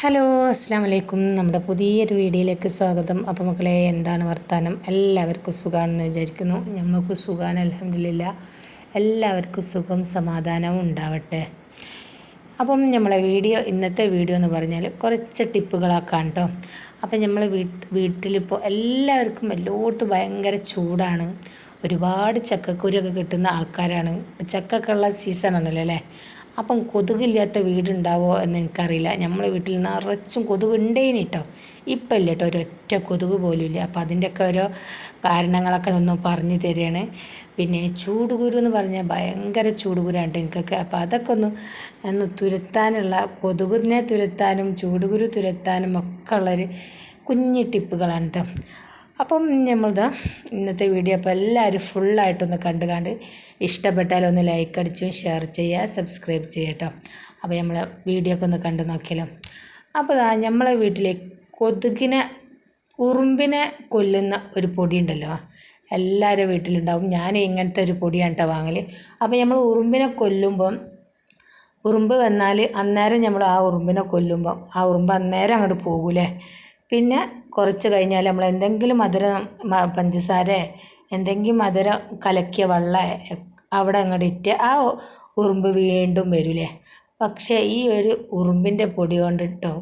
Hello അസ്സാം വലൈക്കും. നമ്മുടെ പുതിയൊരു വീഡിയോയിലേക്ക് സ്വാഗതം. അപ്പോൾ മക്കളെ, എന്താണ് വർത്താനം? എല്ലാവർക്കും സുഖമാണെന്ന് വിചാരിക്കുന്നു. നമുക്ക് സുഖമാണ്, അൽഹംദുലില്ലാ. എല്ലാവർക്കും സുഖം സമാധാനവും ഉണ്ടാവട്ടെ. അപ്പം നമ്മളെ ഇന്നത്തെ വീഡിയോ എന്ന് പറഞ്ഞാൽ കുറച്ച് ടിപ്പുകളാക്കാൻ കേട്ടോ. അപ്പം നമ്മൾ വീട്ടിലിപ്പോൾ എല്ലാവർക്കും എല്ലായിടത്തും ഭയങ്കര ചൂടാണ്. ഒരുപാട് ചക്കക്കുരുവൊക്കെ കിട്ടുന്ന ആൾക്കാരാണ്. ചക്കൊക്കെ ഉള്ള സീസണാണല്ലോ അല്ലേ. അപ്പം കൊതുകില്ലാത്ത വീടുണ്ടാവോ എന്ന് എനിക്കറിയില്ല. നമ്മളെ വീട്ടിൽ നിറച്ചും കൊതുക് ഉണ്ടേനി കേട്ടോ. ഇപ്പം ഇല്ല കേട്ടോ, ഒരൊറ്റ കൊതുക് പോലും ഇല്ല. അപ്പം അതിൻ്റെയൊക്കെ ഓരോ കാരണങ്ങളൊക്കെ ഒന്ന് പറഞ്ഞു തരികയാണ്. പിന്നെ ചൂടുകുരു എന്ന് പറഞ്ഞാൽ ഭയങ്കര ചൂടുകുരാണ് എനിക്കൊക്കെ. അപ്പം അതൊക്കെ ഒന്ന് തുരത്താനുള്ള, കൊതുകിനെ തുരത്താനും ചൂടുകുരു തുരത്താനും ഒക്കെ ഉള്ളൊരു കുഞ്ഞു ടിപ്പുകളാണ് കേട്ടോ. അപ്പം നമ്മളിതാ ഇന്നത്തെ വീഡിയോ അപ്പോൾ എല്ലാവരും ഫുള്ളായിട്ടൊന്ന് കണ്ട് ഇഷ്ടപ്പെട്ടാലൊന്ന് ലൈക്ക് അടിച്ചും ഷെയർ ചെയ്യുക, സബ്സ്ക്രൈബ് ചെയ്യുക കേട്ടോ. അപ്പോൾ നമ്മൾ വീഡിയോ ഒക്കെ ഒന്ന് കണ്ടു നോക്കിയാലോ. അപ്പോൾ നമ്മളെ വീട്ടിലെ ഉറുമ്പിനെ കൊല്ലുന്ന ഒരു പൊടി ഉണ്ടല്ലോ, എല്ലാവരുടെ വീട്ടിലുണ്ടാവും. ഞാൻ ഇങ്ങനത്തെ ഒരു പൊടിയാണ് കേട്ടോ വാങ്ങൽ. അപ്പോൾ നമ്മൾ ഉറുമ്പിനെ കൊല്ലുമ്പം, ഉറുമ്പ് വന്നാൽ അന്നേരം നമ്മൾ ആ ഉറുമ്പിനെ കൊല്ലുമ്പോൾ ആ ഉറുമ്പ് അന്നേരം അങ്ങോട്ട് പോകൂലേ. പിന്നെ കുറച്ച് കഴിഞ്ഞാൽ നമ്മൾ എന്തെങ്കിലും പഞ്ചസാര എന്തെങ്കിലും മധുരം കലക്കിയ വെള്ളം അവിടെ അങ്ങോട്ട് ഇട്ട് ആ ഉറുമ്പ് വീണ്ടും വരില്ലേ. പക്ഷേ ഈ ഒരു ഉറുമ്പിൻ്റെ പൊടി കൊണ്ടിട്ടോ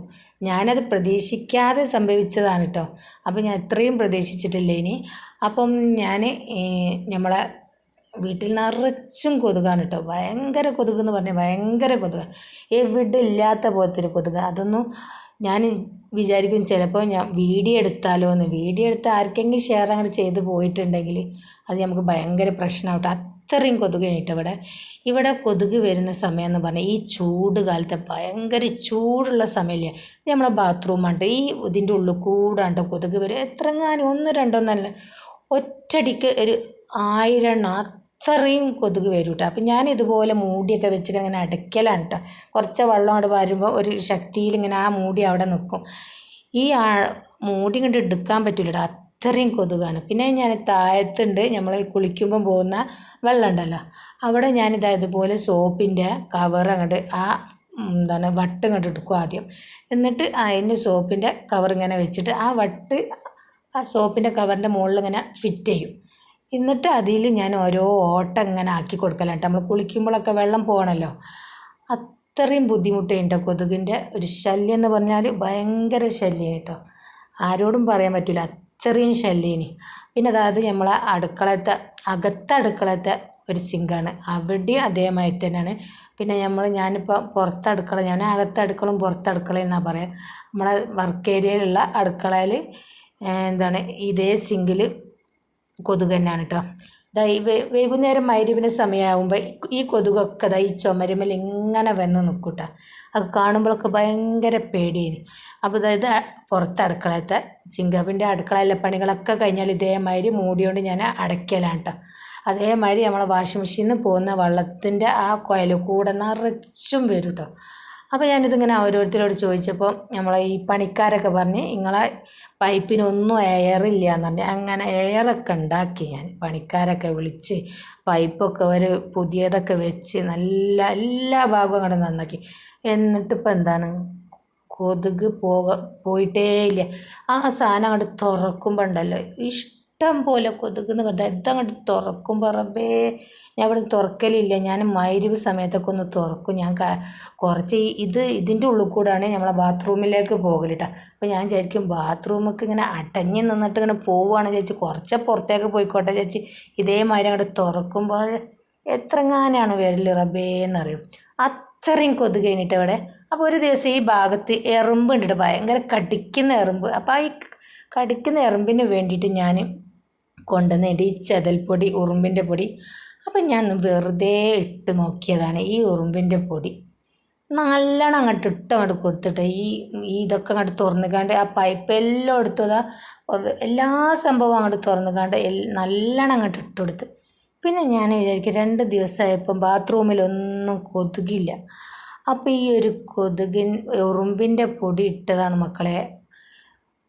ഞാനത് പ്രതീക്ഷിക്കാതെ സംഭവിച്ചതാണ് കേട്ടോ. അപ്പം ഞാൻ ഇത്രയും പ്രതീക്ഷിച്ചിട്ടില്ല ഇനി. അപ്പം ഞാൻ നമ്മളെ വീട്ടിൽ നിറച്ചും കൊതുകാണ് കേട്ടോ. ഭയങ്കര കൊതുക് എന്ന് പറഞ്ഞാൽ ഭയങ്കര കൊതുക്, എവിടെ ഇല്ലാത്ത പോലത്തെ ഒരു കൊതുക്. അതൊന്നും ഞാൻ വിചാരിക്കും ചിലപ്പോൾ ഞാൻ വീഡിയോ എടുത്താലോ എന്ന്. വീഡിയോ എടുത്ത് ആർക്കെങ്കിലും ഷെയർ അങ്ങോട്ട് ചെയ്ത് പോയിട്ടുണ്ടെങ്കിൽ അത് നമുക്ക് ഭയങ്കര പ്രശ്നമാവട്ടെ. അത്രയും കൊതുക് കഴിഞ്ഞിട്ട് ഇവിടെ കൊതുക് വരുന്ന സമയം എന്ന് പറഞ്ഞാൽ ഈ ചൂട് കാലത്തെ ഭയങ്കര ചൂടുള്ള സമയമില്ല, നമ്മളെ ബാത്റൂമാണ്. ഇതിൻ്റെ ഉള്ളിൽ കൂടാണ്ട് കൊതുക് വരും. എത്രങ്ങാനും ഒന്നോ രണ്ടോ എന്നല്ല, ഒറ്റടിക്ക് ഒരു 1000 അത്രയും കൊതുക് വരും കേട്ടോ. അപ്പം ഞാൻ ഇതുപോലെ മൂടിയൊക്കെ വെച്ചിട്ട് ഇങ്ങനെ അടയ്ക്കലാണ് കേട്ടോ. കുറച്ച് വെള്ളം അവിടെ വരുമ്പോൾ ഒരു ശക്തിയിൽ ഇങ്ങനെ ആ മൂടി അവിടെ നിൽക്കും. ഈ മൂടി കൊണ്ട് എടുക്കാൻ പറ്റില്ല, അത്രയും കൊതുകാണ്. പിന്നെ ഞാൻ താഴത്തുണ്ട്, നമ്മൾ കുളിക്കുമ്പം പോകുന്ന വെള്ളം ഉണ്ടല്ലോ, അവിടെ ഇതുപോലെ സോപ്പിൻ്റെ കവർ അങ്ങോട്ട് വട്ട് ഇങ്ങോട്ട് എടുക്കും ആദ്യം. എന്നിട്ട് അതിന് സോപ്പിൻ്റെ കവർ ഇങ്ങനെ വെച്ചിട്ട് ആ സോപ്പിൻ്റെ കവറിൻ്റെ മുകളിൽ ഇങ്ങനെ ഫിറ്റ് ചെയ്യും. എന്നിട്ട് അതിൽ ഞാൻ ഓരോ ഓട്ടം ഇങ്ങനെ ആക്കി കൊടുക്കലാണ് കേട്ടോ. നമ്മൾ കുളിക്കുമ്പോഴൊക്കെ വെള്ളം പോകണമല്ലോ. അത്രയും ബുദ്ധിമുട്ടുണ്ട് കൊതുകിൻ്റെ ഒരു ശല്യം എന്ന് പറഞ്ഞാൽ ഭയങ്കര ശല്യം കേട്ടോ. ആരോടും പറയാൻ പറ്റില്ല, അത്രയും ശല്യേനി. പിന്നെ അതായത് നമ്മളെ അകത്തടുക്കളത്തെ ഒരു സിങ്കാണ്, അവിടെയും അതേമാതിരി തന്നെയാണ്. പിന്നെ ഞാനിപ്പോൾ ഞാൻ അകത്തടുക്കളയും പുറത്തടുക്കളയും എന്നാണ് പറയുക. നമ്മളെ വർക്ക് ഏരിയയിലുള്ള അടുക്കളയിൽ ഇതേ സിങ്കിൽ കൊതുക് തന്നെയാണ് കേട്ടോ. വൈകുന്നേരം മഗ്‌രിബിൻ്റെ സമയമാകുമ്പോൾ ഈ കൊതുകൊക്കെ ഈ ചുമരുമ്മൽ ഇങ്ങനെ വന്ന് നിൽക്കും കേട്ടോ. അത് കാണുമ്പോഴൊക്കെ ഭയങ്കര പേടിയാണ്. അപ്പോൾ പുറത്തടുക്കളത്തെ സിങ്കപ്പിൻ്റെ അടുക്കളയിലെ പണികളൊക്കെ കഴിഞ്ഞാൽ ഇതേമാതിരി മൂടിയോണ്ട് ഞാൻ അടയ്ക്കലാണ് കേട്ടോ. അതേമാതിരി നമ്മളെ വാഷിംഗ് മെഷീനിൽ പോകുന്ന വെള്ളത്തിൻ്റെ ആ കുഴൽ കൂടെ നിറച്ചും വരും കേട്ടോ. അപ്പോൾ ഞാനിതിങ്ങനെ ഓരോരുത്തരോട് ചോദിച്ചപ്പോൾ നമ്മളെ ഈ പണിക്കാരൊക്കെ പറഞ്ഞ് നിങ്ങളെ പൈപ്പിനൊന്നും എയറില്ല എന്ന് പറഞ്ഞ്, അങ്ങനെ എയറൊക്കെ ഉണ്ടാക്കി ഞാൻ പണിക്കാരൊക്കെ വിളിച്ച് പൈപ്പൊക്കെ ഒരു പുതിയതൊക്കെ വെച്ച് നല്ല എല്ലാ ഭാഗവും അങ്ങോട്ട് നന്നാക്കി. എന്നിട്ടിപ്പോൾ കൊതുക് പോയിട്ടേ ഇല്ല. ആ സാധനം അങ്ങോട്ട് തുറക്കുമ്പോൾ ഉണ്ടല്ലോ ഇഷ്ടം പോലെ കൊതുക് എന്ന് പറഞ്ഞാൽ ഇതങ്ങോട്ട് തുറക്കുമ്പോൾ റബ്ബേ, ഞാൻ ഇവിടെ തുറക്കലില്ല. ഞാൻ മഗ്‌രിബ് സമയത്തൊക്കെ ഒന്ന് തുറക്കും. ഞാൻ കുറച്ച് ഇതിൻ്റെ ഉള്ളിൽ കൂടെയാണ് നമ്മളെ ബാത്റൂമിലേക്ക് പോകൽ കേട്ടോ. അപ്പോൾ ഞാൻ വിചാരിക്കും ബാത്റൂമൊക്കെ ഇങ്ങനെ അടഞ്ഞ് നിന്നിട്ട് ഇങ്ങനെ പോവുകയാണെന്ന് വിചാരിച്ച് കുറച്ച് പുറത്തേക്ക് പോയിക്കോട്ടെ വിചാരിച്ച് ഇതേമാതിരി അങ്ങോട്ട് തുറക്കുമ്പോൾ എത്രങ്ങാനാണ് വരൽ റബ്ബേ എന്നറിയും. അത്രയും കൊതുക് കഴിഞ്ഞിട്ട് ഇവിടെ. അപ്പോൾ ഒരു ദിവസം ഈ ഭാഗത്ത് എറുമ്പ് ഉണ്ട്, ഭയങ്കര കടിക്കുന്ന എറുമ്പ്. അപ്പോൾ ഈ കടിക്കുന്ന എറുമ്പിന് വേണ്ടിയിട്ട് ഞാൻ കൊണ്ടുവന്നിട്ട് ഈ ചെതൽപ്പൊടി, ഉറുമ്പിൻ്റെ പൊടി. അപ്പം ഞാൻ വെറുതെ ഇട്ട് നോക്കിയതാണ് ഈ ഉറുമ്പിൻ്റെ പൊടി. നല്ലോണം അങ്ങോട്ട് കൊടുത്തിട്ട് ഇതൊക്കെ അങ്ങോട്ട് തുറന്നുകാണ്ട് ആ പൈപ്പ് എല്ലാം എടുത്തതാ, എല്ലാ സംഭവവും അങ്ങോട്ട് തുറന്നുകാണ്ട് നല്ലോണം അങ്ങോട്ട് ഇട്ടുകൊടുത്ത്. പിന്നെ ഞാൻ വിചാരിക്കും 2 ദിവസമായപ്പം ബാത്റൂമിലൊന്നും കൊതുകില്ല. അപ്പോൾ ഈ ഒരു ഉറുമ്പിൻ്റെ പൊടി ഇട്ടതാണ് മക്കളെ,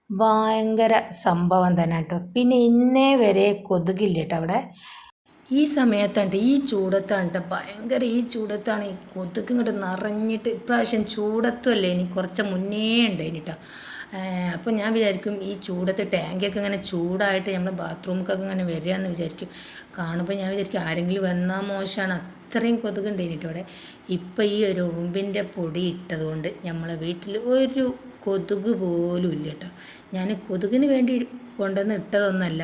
ഭയങ്കര സംഭവം തന്നെ കേട്ടോ. പിന്നെ ഇന്നേ വരെ കൊതുകില്ല കേട്ടോ അവിടെ. ഈ സമയത്താണ് ഈ ചൂടത്താണ് ഭയങ്കര ഈ ചൂടത്താണ് ഈ കൊതുക് ഇങ്ങോട്ട് നിറഞ്ഞിട്ട് ഇപ്രാവശ്യം ചൂടത്തുമല്ലേ ഇനി കുറച്ച് മുന്നേ ഉണ്ടായിന് കേട്ടോ. അപ്പോൾ ഞാൻ വിചാരിക്കും ഈ ചൂടത്ത് ടാങ്കൊക്കെ ഇങ്ങനെ ചൂടായിട്ട് നമ്മൾ ബാത്റൂമിലൊക്കെ ഇങ്ങനെ വരികയെന്ന് വിചാരിക്കും. കാണുമ്പോൾ ഞാൻ വിചാരിക്കും ആരെങ്കിലും വന്നാൽ മോശമാണ്, അത്രയും കൊതുക് ഉണ്ടായിന് ഇവിടെ. ഇപ്പം ഈ ഒരു ഉറുമ്പിൻ്റെ പൊടി ഇട്ടതുകൊണ്ട് നമ്മളെ വീട്ടിൽ ഒരു കൊതുക് പോലും ഇല്ല കേട്ടോ. ഞാൻ കൊതുകിന് വേണ്ടി കൊണ്ടുവന്ന് ഇട്ടതൊന്നുമല്ല,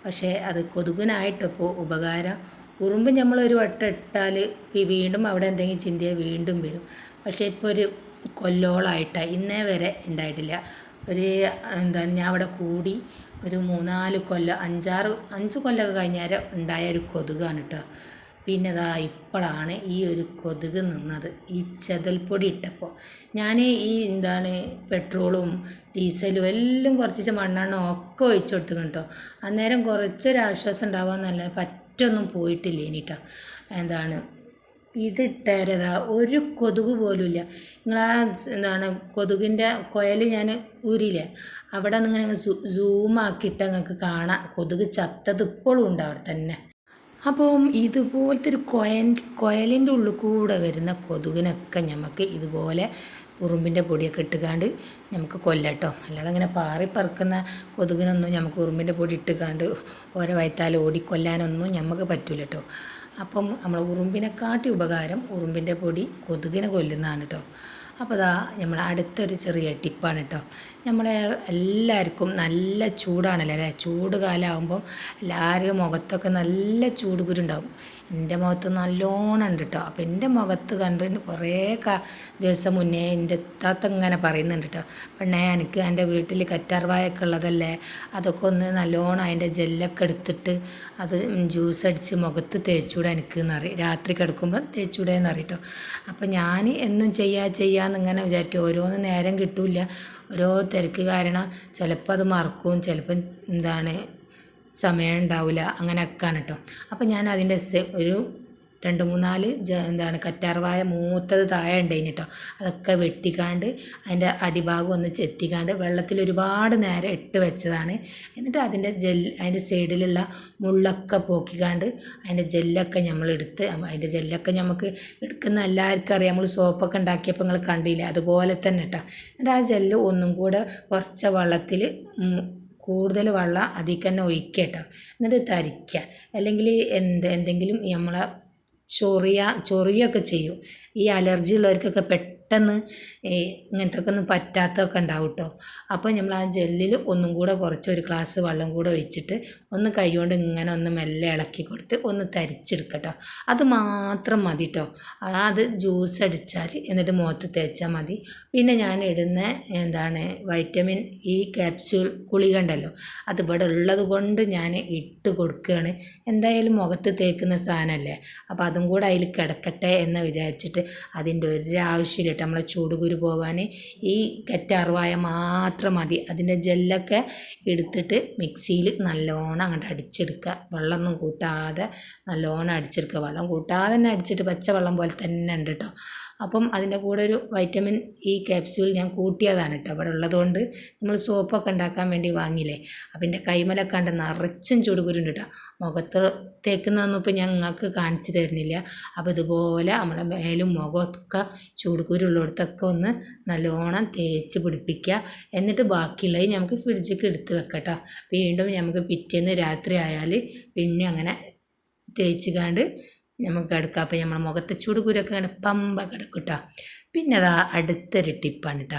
പക്ഷേ അത് കൊതുകിനായിട്ടിപ്പോൾ ഉപകാരം. ഉറുമ്പ് നമ്മളൊരു വട്ടം ഇട്ടാൽ വീണ്ടും അവിടെ എന്തെങ്കിലും ചിന്തിയാൽ വീണ്ടും വരും. പക്ഷേ ഇപ്പോൾ ഒരു കൊല്ലോളമായിട്ടാണ് ഇന്നേ വരെ ഉണ്ടായിട്ടില്ല. ഒരു ഞാൻ അവിടെ കൂടി ഒരു 3-4 കൊല്ലം 5 കൊല്ലമൊക്കെ കഴിഞ്ഞാൽ ഉണ്ടായ ഒരു കൊതുകാണ് കേട്ടോ. പിന്നെ ദാ ഇപ്പോഴാണ് ഈ ഒരു കൊതുക് നിന്നത് ഈ ചെതൽപ്പൊടി ഇട്ടപ്പോൾ. ഞാൻ ഈ പെട്രോളും ഡീസലും എല്ലാം കുറച്ച് മണ്ണെണ്ണ ഒക്കെ ഒഴിച്ചു കൊടുത്തിട്ടുണ്ട് കേട്ടോ. അന്നേരം കുറച്ചൊരാശ്വാസം ഉണ്ടാവാമെന്നല്ല, പറ്റൊന്നും പോയിട്ടില്ല ഇനിട്ടോ. ഇതിട്ടേരതാ ഒരു കൊതുക് പോലുമില്ല. നിങ്ങളാ കൊതുകിൻ്റെ കുഴൽ ഞാൻ ഊരിയില്ലേ, അവിടെ നിന്ന് ഇങ്ങനെ സൂമാക്കിയിട്ട് നിങ്ങൾക്ക് കാണാം കൊതുക് ചത്തത് ഇപ്പോഴും ഉണ്ട് അവിടെ തന്നെ. അപ്പം ഇതുപോലത്തെ ഒരു കുഴലിൻ്റെ ഉള്ളിൽ കൂടെ വരുന്ന കൊതുകിനൊക്കെ നമുക്ക് ഇതുപോലെ ഉറുമ്പിൻ്റെ പൊടിയൊക്കെ ഇട്ടുകാണ്ട് നമുക്ക് കൊല്ലട്ടോ. അല്ലാതെ അങ്ങനെ പാറിപ്പറക്കുന്ന കൊതുകിനൊന്നും നമുക്ക് ഉറുമ്പിൻ്റെ പൊടി ഇട്ടുകാണ്ട് ഓരോ വയത്താൽ ഓടിക്കൊല്ലാനൊന്നും നമുക്ക് പറ്റില്ല കേട്ടോ. അപ്പം നമ്മൾ ഉറുമ്പിനെക്കാട്ടി ഉപകാരം ഉറുമ്പിൻ്റെ പൊടി കൊതുകിനെ കൊല്ലുന്നതാണ് കേട്ടോ. അപ്പോൾ അതാ നമ്മൾ അടുത്തൊരു ചെറിയ ടിപ്പാണ് കേട്ടോ. നമ്മളെ എല്ലാവർക്കും നല്ല ചൂടാണല്ലോ അല്ലേ. ചൂട് കാലമാകുമ്പം എല്ലാവരും മുഖത്തൊക്കെ നല്ല ചൂട് കുരുണ്ടാവും. എൻ്റെ മുഖത്ത് നല്ലോണം ഉണ്ട് കേട്ടോ. അപ്പോൾ എൻ്റെ മുഖത്ത് കണ്ട് കുറേ ദിവസം മുന്നേ എൻ്റെ ഇത്താത്ത ഇങ്ങനെ പറയുന്നുണ്ട് കേട്ടോ, പെണ്ണേ എനിക്ക് എൻ്റെ വീട്ടിൽ കറ്റാർവായൊക്കെ ഉള്ളതല്ലേ, അതൊക്കെ ഒന്ന് നല്ലോണം അതിൻ്റെ ജെല്ലൊക്കെ എടുത്തിട്ട് അത് ജ്യൂസ് അടിച്ച് മുഖത്ത് തേച്ചൂടെ എനിക്കെന്ന് അറിയും, രാത്രി കിടക്കുമ്പോൾ തേച്ചൂടെ എന്നറിയും കേട്ടോ. അപ്പോൾ ഞാൻ എന്നും ചെയ്യാമെന്ന് ഇങ്ങനെ വിചാരിക്കും. ഓരോന്ന് നേരം കിട്ടില്ല, ഓരോ തിരക്ക് കാരണം ചിലപ്പോൾ അത് മറക്കും, ചിലപ്പം സമയം ഉണ്ടാവില്ല, അങ്ങനെയൊക്കെയാണ് കേട്ടോ. അപ്പം ഞാൻ അതിൻ്റെ ഒരു 2-3 കറ്റാർവായ മൂത്തത് താഴെ ഉണ്ടായിന് കേട്ടോ. അതൊക്കെ വെട്ടിക്കാണ്ട് അതിൻ്റെ അടിഭാഗം ഒന്ന് ചെത്തിക്കാണ്ട് വെള്ളത്തിൽ ഒരുപാട് നേരം ഇട്ട് വെച്ചതാണ്. എന്നിട്ട് അതിൻ്റെ സൈഡിലുള്ള മുള്ളൊക്കെ പോക്കിക്കാണ്ട് അതിൻ്റെ ജെല്ലൊക്കെ നമ്മളെടുത്ത്, അതിൻ്റെ ജെല്ലൊക്കെ നമുക്ക് എടുക്കുന്ന എല്ലാവർക്കും അറിയാം. നമ്മൾ സോപ്പൊക്കെ ഉണ്ടാക്കിയപ്പോൾ നിങ്ങൾ കണ്ടില്ലേ, അതുപോലെ തന്നെ കേട്ടോ. എന്നിട്ട് ആ ജെല്ല് ഒന്നും കൂടെ കുറച്ച് വെള്ളത്തിൽ കൂടുതൽ വെള്ളം അതിൽ തന്നെ ഒഴിക്കുക കേട്ടോ. എന്നിട്ട് തരിക്കുക. അല്ലെങ്കിൽ എന്തെങ്കിലും നമ്മളെ ചൊറിയൊക്കെ ചെയ്യും. ഈ അലർജി ഉള്ളവർക്കൊക്കെ പെട്ടെന്ന് ഇങ്ങനത്തെ ഒന്നും പറ്റാത്തതൊക്കെ ഉണ്ടാവും കേട്ടോ. അപ്പോൾ നമ്മൾ ആ ജെല്ലിൽ ഒന്നും കൂടെ കുറച്ച് ഒരു ഗ്ലാസ് വെള്ളം കൂടെ ഒഴിച്ചിട്ട് ഒന്ന് കൈകൊണ്ട് ഇങ്ങനെ ഒന്ന് മെല്ലെ ഇളക്കി കൊടുത്ത് ഒന്ന് തരിച്ചെടുക്കട്ടോ. അത് മാത്രം മതി കേട്ടോ. അത് ജ്യൂസ് അടിച്ചാൽ എന്നിട്ട് മുഖത്ത് തേച്ചാൽ മതി. പിന്നെ ഞാൻ ഇടുന്ന വൈറ്റമിൻ ഇ ക്യാപ്സ്യൂൾ ഗുളിക ഉണ്ടല്ലോ, അത് ഇവിടെ ഉള്ളത് കൊണ്ട് ഞാൻ ഇട്ട് കൊടുക്കുകയാണ്. എന്തായാലും മുഖത്ത് തേക്കുന്ന സാധനമല്ലേ, അപ്പോൾ അതും കൂടെ അതിൽ കിടക്കട്ടെ എന്ന് വിചാരിച്ചിട്ട് അതിൻ്റെ ഒരാവശ്യമില്ല കേട്ടോ. നമ്മളെ ചൂടുകുരു പോവാൻ ഈ കറ്റാർവായ മാത്രം മതി. അതിൻ്റെ ജെല്ലൊക്കെ എടുത്തിട്ട് മിക്സിയിൽ നല്ലോണം അങ്ങോട്ട് അടിച്ചെടുക്കുക. വെള്ളമൊന്നും കൂട്ടാതെ നല്ലോണം അടിച്ചെടുക്കുക. വെള്ളം കൂട്ടാതെ തന്നെ അടിച്ചിട്ട് പച്ചവെള്ളം പോലെ തന്നെ ഉണ്ട് കേട്ടോ. അപ്പം അതിൻ്റെ കൂടെ ഒരു വൈറ്റമിൻ ഇ ക്യാപ്സ്യൂൾ ഞാൻ കൂട്ടിയതാണ് കേട്ടോ. അവിടെ ഉള്ളതുകൊണ്ട് നമ്മൾ സോപ്പൊക്കെ ഉണ്ടാക്കാൻ വേണ്ടി വാങ്ങിയില്ലേ, അപ്പം എൻ്റെ കൈമലൊക്കെ കണ്ട് നിറച്ചും ചൂടുകുരുണ്ട് കേട്ടോ. മുഖത്ത് തേക്കുന്നതൊന്നും ഇപ്പം ഞങ്ങൾക്ക് കാണിച്ചു തരുന്നില്ല. അപ്പോൾ ഇതുപോലെ നമ്മുടെ മേലും മുഖമൊക്കെ ചൂടുകുരുള്ളിടത്തൊക്കെ ഒന്ന് നല്ലോണം തേച്ച് പിടിപ്പിക്കുക. എന്നിട്ട് ബാക്കിയുള്ളത് നമുക്ക് ഫ്രിഡ്ജിലേക്ക് എടുത്ത് വെക്കട്ടോ. വീണ്ടും നമുക്ക് പിറ്റേന്ന് രാത്രി ആയാൽ പിന്നെ അങ്ങനെ തേച്ചുകാണ്ട് നമുക്ക് എടുക്കാം. അപ്പം നമ്മുടെ മുഖത്തെ ചൂടുകുരൊക്കെ ഇങ്ങനെ പമ്പ കിടക്കും കേട്ടോ. പിന്നെ അതാ അടുത്തൊരു ടിപ്പാണ് കേട്ടോ.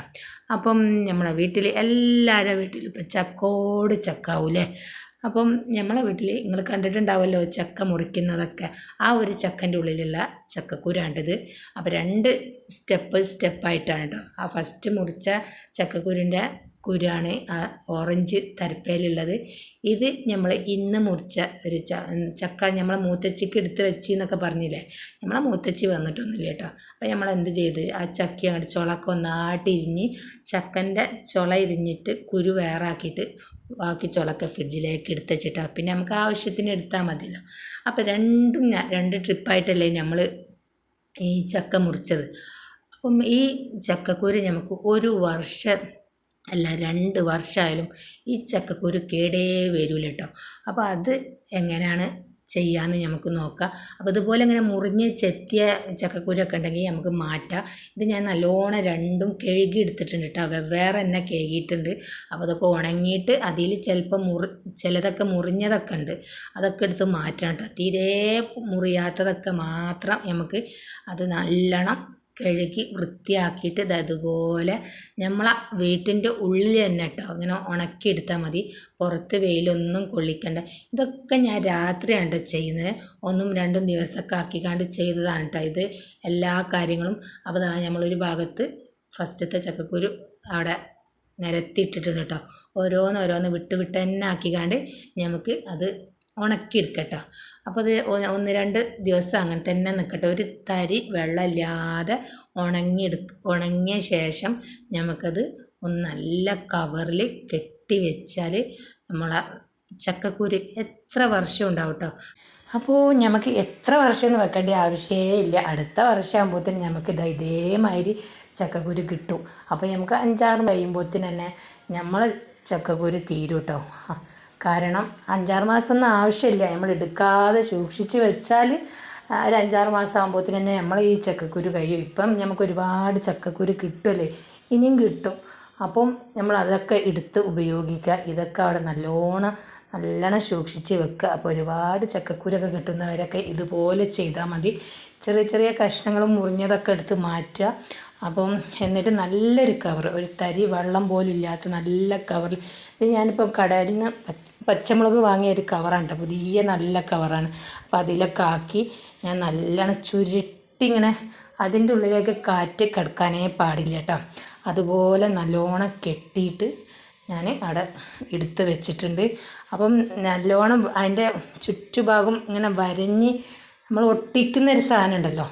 അപ്പം നമ്മളെ വീട്ടിൽ എല്ലാവരുടെ വീട്ടിലും ഇപ്പം ചക്കോട് ചക്കാവൂലേ. അപ്പം നമ്മളെ വീട്ടിൽ നിങ്ങൾ കണ്ടിട്ടുണ്ടാവുമല്ലോ ചക്ക മുറിക്കുന്നതൊക്കെ. ആ ഒരു ചക്കൻ്റെ ഉള്ളിലുള്ള ചക്കക്കുരാണ്ടത്. അപ്പോൾ 2 സ്റ്റെപ്പായിട്ടാണ് കേട്ടോ. ആ ഫസ്റ്റ് മുറിച്ച ചക്കക്കുരുൻ്റെ കുരാണ് ആ ഓറഞ്ച് തരപ്പയിലുള്ളത്. ഇത് നമ്മൾ ഇന്ന് മുറിച്ച ഒരു ചക്ക നമ്മളെ മൂത്തച്ചിക്ക് എടുത്ത് വെച്ച് എന്നൊക്കെ പറഞ്ഞില്ലേ, നമ്മളെ മൂത്തച്ചി വന്നിട്ടൊന്നുമില്ല കേട്ടോ. അപ്പോൾ നമ്മൾ എന്ത് ചെയ്ത് ആ ചക്ക അങ്ങോട്ട് ചുളക്കെ ഒന്നായിട്ട് ഇരിഞ്ഞ് ചക്കൻ്റെ ചുള ഇരിഞ്ഞിട്ട് കുരു വേറെ ആക്കിയിട്ട് ബാക്കി ചുളക്കെ ഫ്രിഡ്ജിലേക്ക് എടുത്ത് വെച്ചിട്ടോ. പിന്നെ നമുക്ക് ആവശ്യത്തിന് എടുത്താൽ മതിയല്ലോ. അപ്പോൾ 2 ട്രിപ്പായിട്ടല്ലേ നമ്മൾ ഈ ചക്ക മുറിച്ചത്. അപ്പം ഈ ചക്കക്കുരു നമുക്ക് 1 വർഷം അല്ല 2 വർഷമായാലും ഈ ചക്കക്കുരു കേടേ വരില്ല കേട്ടോ. അപ്പോൾ അത് എങ്ങനെയാണ് ചെയ്യാമെന്ന് നമുക്ക് നോക്കാം. അപ്പോൾ ഇതുപോലെ ഇങ്ങനെ മുറിഞ്ഞ് ചെത്തിയ ചക്കക്കുരൊക്കെ ഉണ്ടെങ്കിൽ നമുക്ക് മാറ്റാം. ഇത് ഞാൻ നല്ലോണം രണ്ടും കഴുകി എടുത്തിട്ടുണ്ട് കേട്ടോ, വെവ്വേറെ തന്നെ കഴുകിയിട്ടുണ്ട്. അപ്പോൾ അതൊക്കെ ഉണങ്ങിയിട്ട് അതിൽ ചിലപ്പോൾ ചിലതൊക്കെ മുറിഞ്ഞതൊക്കെ ഉണ്ട്, അതൊക്കെ എടുത്ത് മാറ്റണം കേട്ടോ. തീരെ മുറിയാത്തതൊക്കെ മാത്രം നമുക്ക് അത് നല്ലോണം കഴുകി വൃത്തിയാക്കിയിട്ട് അതുപോലെ നമ്മളെ വീട്ടിൻ്റെ ഉള്ളിൽ തന്നെ കേട്ടോ ഇങ്ങനെ ഉണക്കിയെടുത്താൽ മതി, പുറത്ത് വെയിലൊന്നും കൊള്ളിക്കണ്ട. ഇതൊക്കെ ഞാൻ രാത്രിയാണ് ചെയ്യുന്നത്, 1-2 ദിവസമൊക്കെ ആക്കിക്കാണ്ട് ചെയ്തതാണ് കേട്ടോ ഇത് എല്ലാ കാര്യങ്ങളും. അപ്പോൾ നമ്മളൊരു ഭാഗത്ത് ഫസ്റ്റത്തെ ചക്കക്കുരു അവിടെ നിരത്തിയിട്ടിട്ടുണ്ട് കേട്ടോ. ഓരോന്ന് വിട്ട് വിട്ട് തന്നെ ആക്കിക്കാണ്ട് നമുക്ക് അത് ഉണക്കിയെടുക്കട്ടോ. അപ്പോൾ അത് 1-2 ദിവസം അങ്ങനെ തന്നെ നിൽക്കട്ടെ, ഒരു തരി വെള്ളമില്ലാതെ ഉണങ്ങിയ ശേഷം നമുക്കത് ഒന്ന് നല്ല കവറിൽ കെട്ടി വെച്ചാൽ നമ്മളെ ചക്കക്കുരു എത്ര വർഷം ഉണ്ടാവും കേട്ടോ. അപ്പോൾ നമുക്ക് എത്ര വർഷമൊന്നും വെക്കേണ്ട ആവശ്യമേ ഇല്ല, അടുത്ത വർഷമാകുമ്പോഴത്തേന് നമുക്ക് ഇതേമാതിരി ചക്കക്കുരു കിട്ടും. അപ്പോൾ നമുക്ക് 5-6 കഴിയുമ്പോഴത്തേന് തന്നെ നമ്മൾ ചക്കക്കുരു തീരും കേട്ടോ. കാരണം 5-6 മാസമൊന്നും ആവശ്യമില്ല, നമ്മൾ എടുക്കാതെ സൂക്ഷിച്ച് വെച്ചാൽ ഒരു 5-6 മാസം ആകുമ്പോഴത്തേന് തന്നെ നമ്മൾ ഈ ചക്കക്കുരു കഴിയും. ഇപ്പം നമുക്ക് ഒരുപാട് ചക്കക്കുരു കിട്ടുമല്ലേ, ഇനിയും കിട്ടും. അപ്പം നമ്മൾ അതൊക്കെ എടുത്ത് ഉപയോഗിക്കുക. ഇതൊക്കെ അവിടെ നല്ലോണം സൂക്ഷിച്ച് വെക്കുക. അപ്പോൾ ഒരുപാട് ചക്കക്കുരൊക്കെ കിട്ടുന്നവരൊക്കെ ഇതുപോലെ ചെയ്താൽ മതി. ചെറിയ ചെറിയ കഷ്ണങ്ങളും മുറിഞ്ഞതൊക്കെ എടുത്ത് മാറ്റുക. അപ്പം എന്നിട്ട് നല്ലൊരു കവർ, ഒരു തരി വെള്ളം പോലും ഇല്ലാത്ത നല്ല കവറിൽ, ഇത് ഞാനിപ്പോൾ കടയിൽ നിന്ന് പച്ചമുളക് വാങ്ങിയ ഒരു കവറാണ്, പുതിയ നല്ല കവറാണ്. അപ്പോൾ അതിലൊക്കെ ആക്കി ഞാൻ നല്ലോണം ചുരുട്ടി ഇങ്ങനെ, അതിൻ്റെ ഉള്ളിലേക്ക് കാറ്റ് കിടക്കാനേ പാടില്ല കേട്ടോ, അതുപോലെ നല്ലോണം കെട്ടിയിട്ട് ഞാൻ അവിടെ എടുത്ത് വെച്ചിട്ടുണ്ട്. അപ്പം നല്ലോണം അതിൻ്റെ ചുറ്റുഭാഗം ഇങ്ങനെ വരഞ്ഞ് നമ്മൾ ഒട്ടിക്കുന്നൊരു സാധനം ഉണ്ടല്ലോ,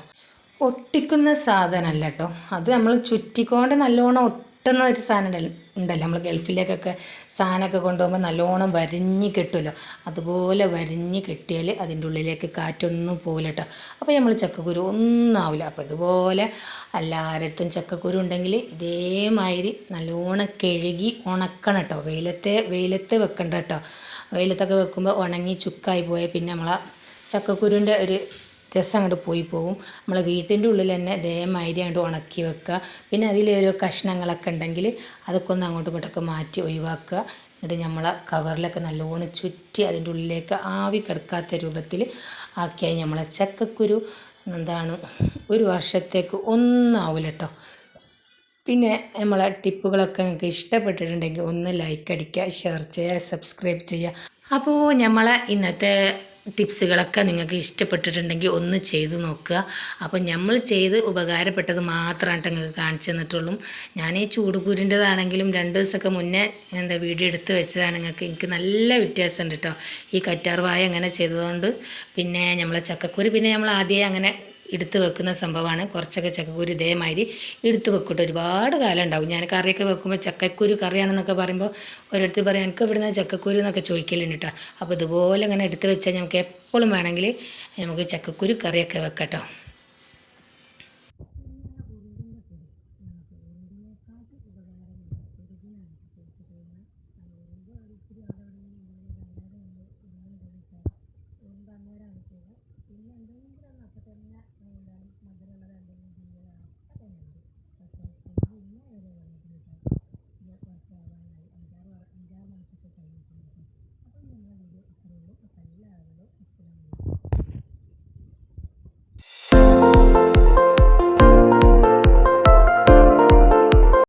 ഒട്ടിക്കുന്ന സാധനമല്ല കേട്ടോ, അത് നമ്മൾ ചുറ്റിക്കൊണ്ട് നല്ലോണം ഒട്ടുന്ന ഒരു സാധനം ഉണ്ടല്ലോ, നമ്മൾ ഗൾഫിലേക്കൊക്കെ സാധനമൊക്കെ കൊണ്ടുപോകുമ്പോൾ നല്ലോണം വരഞ്ഞ് കെട്ടുമല്ലോ, അതുപോലെ വരഞ്ഞ് കെട്ടിയാൽ അതിൻ്റെ ഉള്ളിലേക്ക് കാറ്റൊന്നും പോകില്ല കേട്ടോ. അപ്പോൾ നമ്മൾ ചക്കക്കുരു ഒന്നും ആവില്ല. അപ്പോൾ ഇതുപോലെ എല്ലാവരുടെ ചക്കക്കുരു ഉണ്ടെങ്കിൽ ഇതേമാതിരി നല്ലോണം കഴുകി ഉണക്കണം കേട്ടോ. വെയിലത്ത് വെക്കണ്ട കേട്ടോ, വെയിലത്തൊക്കെ വെക്കുമ്പോൾ ഉണങ്ങി ചുക്കായി പോയാൽ പിന്നെ നമ്മളെ ചക്കക്കുരുവിൻ്റെ ഒരു രസം അങ്ങോട്ട് പോകും. നമ്മളെ വീട്ടിൻ്റെ ഉള്ളിൽ തന്നെ ഇതേമാതിരി അങ്ങോട്ട് ഉണക്കി വെക്കുക. പിന്നെ അതിലോരോ കഷ്ണങ്ങളൊക്കെ ഉണ്ടെങ്കിൽ അതൊക്കെ ഒന്ന് അങ്ങോട്ടും ഇങ്ങോട്ടൊക്കെ മാറ്റി ഒഴിവാക്കുക. എന്നിട്ട് നമ്മളെ കവറിലൊക്കെ നല്ലോണം ചുറ്റി അതിൻ്റെ ഉള്ളിലേക്ക് ആവി കിടക്കാത്ത രൂപത്തിൽ ആക്കിയാൽ നമ്മളെ ചക്കക്കുരു ഒരു വർഷത്തേക്ക് ഒന്നാവില്ല കേട്ടോ. പിന്നെ നമ്മളെ ടിപ്പുകളൊക്കെ നിങ്ങൾക്ക് ഇഷ്ടപ്പെട്ടിട്ടുണ്ടെങ്കിൽ ഒന്ന് ലൈക്ക് അടിക്കുക, ഷെയർ ചെയ്യുക, സബ്സ്ക്രൈബ് ചെയ്യുക. അപ്പോൾ നമ്മളെ ഇന്നത്തെ ടിപ്സുകളൊക്കെ നിങ്ങൾക്ക് ഇഷ്ടപ്പെട്ടിട്ടുണ്ടെങ്കിൽ ഒന്ന് ചെയ്ത് നോക്കുക. അപ്പോൾ നമ്മൾ ചെയ്ത് ഉപകാരപ്പെട്ടത് മാത്രമായിട്ട് നിങ്ങൾക്ക് കാണിച്ചു തന്നിട്ടുള്ളൂ. ഞാൻ ഈ ചൂടുകൂരിൻ്റെതാണെങ്കിലും 2 ദിവസമൊക്കെ മുന്നേ വീഡിയോ എടുത്ത് വെച്ചതാണ്. എനിക്ക് നല്ല വ്യത്യാസമുണ്ട് കേട്ടോ ഈ കറ്റാർവാഴ അങ്ങനെ ചെയ്തതുകൊണ്ട്. പിന്നെ നമ്മളെ ചക്കക്കുരു പിന്നെ നമ്മൾ ആദ്യമേ അങ്ങനെ എടുത്ത് വെക്കുന്ന സംഭവമാണ്. കുറച്ചൊക്കെ ചക്കക്കുരു ഇതേമാതിരി എടുത്ത് വെക്കട്ടെ, ഒരുപാട് കാലം ഉണ്ടാവും. ഞാൻ കറിയൊക്കെ വെക്കുമ്പോൾ ചക്കക്കുരു കറിയാണെന്നൊക്കെ പറയുമ്പോൾ ഓരോരുത്തർ പറയും എനിക്ക് ഇവിടുന്ന് ചക്കക്കുരു എന്നൊക്കെ ചോദിക്കലുണ്ട് കേട്ടോ. അപ്പോൾ ഇതുപോലെ ഇങ്ങനെ എടുത്ത് വെച്ചാൽ നമുക്ക് എപ്പോഴും വേണമെങ്കിൽ നമുക്ക് ചക്കക്കുരു കറിയൊക്കെ വെക്കാം കേട്ടോ.